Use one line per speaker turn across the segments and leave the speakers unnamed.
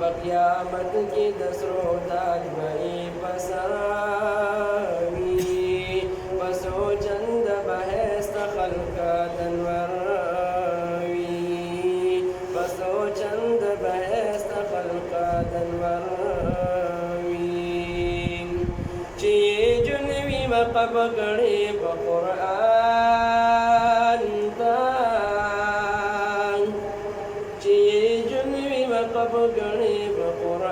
बक़यामत की दसरों ताज भई पसरावी बसो चंद बहस्त खल्क दनवरवी बसो चंद बहस्त खल्क दनवरवी ची जुनवी वक़ब गणे बक़ुरआन कब गणे बक़ुरआन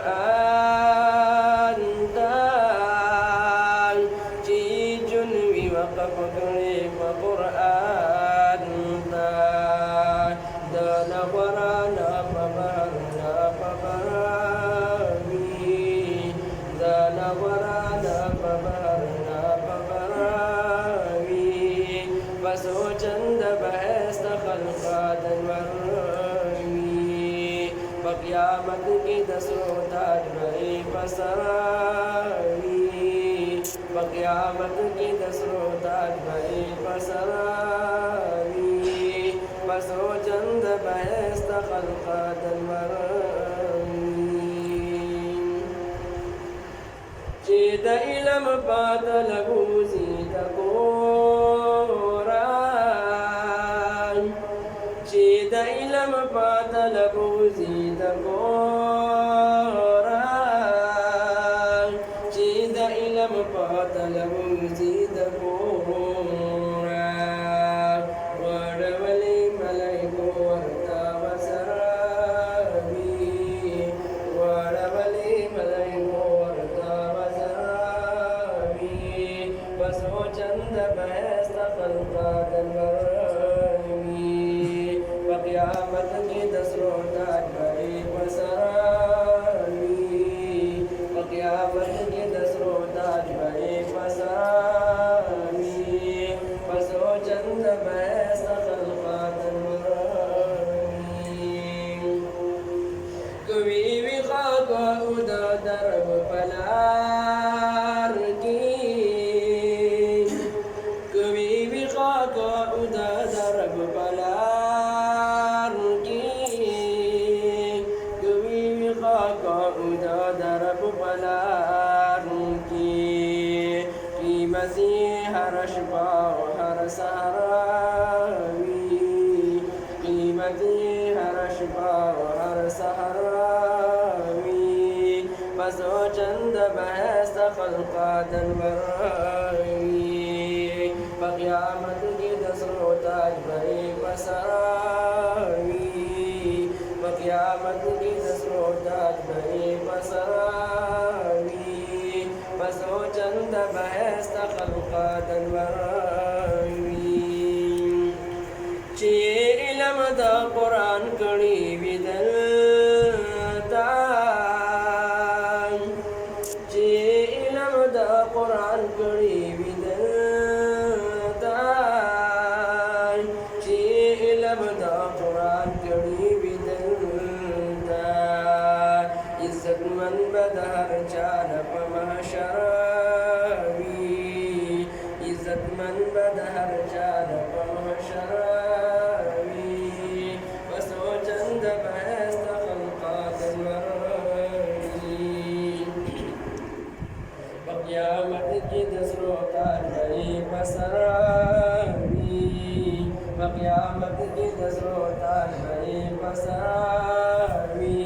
ताल ची जुनवी वक़ब गणे बक़ुरआन ताल दन वराना पबरना पबरावी दन वराना पबरना पबरावी बसो चंद बहस्त खल्क़ा बक़यामत की दसरों ताज भई पसरावी बक़यामत की दसरों ताज भई पसरावी बसो चंद बहस्त खल्क़ दनवरवी चेद इलम पात लगू जीद कोरान चेद इलम पात लगू जीद कोरान चेद इलम पात लगू जीद कोरान वडवली मलई को वर्ता वसरावी वडवली मलई को वर्ता वसरावी बसो चंद बहस्त खल्क़ा दनवरवी बक़यामत की दसरों ताज भई पसरावी बक़यामत की दसरों ताज भई पसरावी बसो चंद बहस्त खल्क़ा दनवरवी कवी विखाक उदा दरब पलार की कवी विखाक उदा दरब पलार की कवी विखाक उदा दरब पलार की कीमती हरश पाओ हर सहरावी कीमती हरश पाओ हर सहरावी बसो चंद बहस्त खल्क़ा दनवरवी बक़यामत की दसरों ताज भई पसरावी बक़यामत की दसरों ताज भई पसरावी बसो चंद बहस्त खल्क़ा दनवरवी ची इलम दा कुरान कणी विदल ची इलम दा कुरान कणी विदल ची इलम दा कुरान कणी विदल इज्जत मन बदहर चानप महशरावी इज्जत मन बदहर चानप महशरावी बसो चंद बहस्त खल्क़ा दनवरवी बक़यामत की दसरों ताज भई पसरावी बक़यामत की दसरों ताज भई पसरावी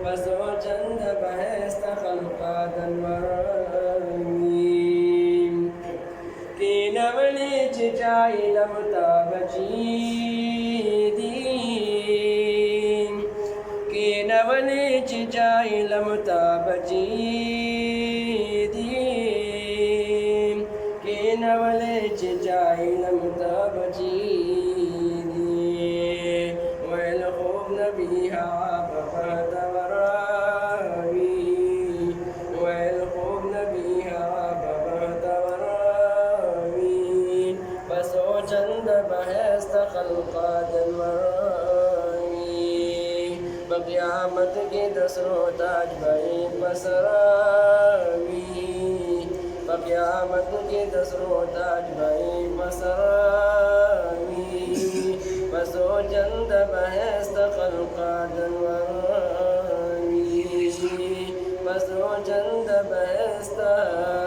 बसो चंद बहस्त खल्क़ा दनवरवी की नवली चिचाई लमता बचीदी की नवली चिचाई लमता बचीदी की नवली चिचाई लमता बचीदी वैल खूब नबी हा बबहतवरावी वैल खूब नबी हा बबहतवरावी बसो चंद बहस्त खल्क़ा दनवरवी बक़यामत की दसरों ताज भई पसरावी बक़यामत की दसरों ताज भई पसरावी बसो चंद बहस्त चंद बहस्ता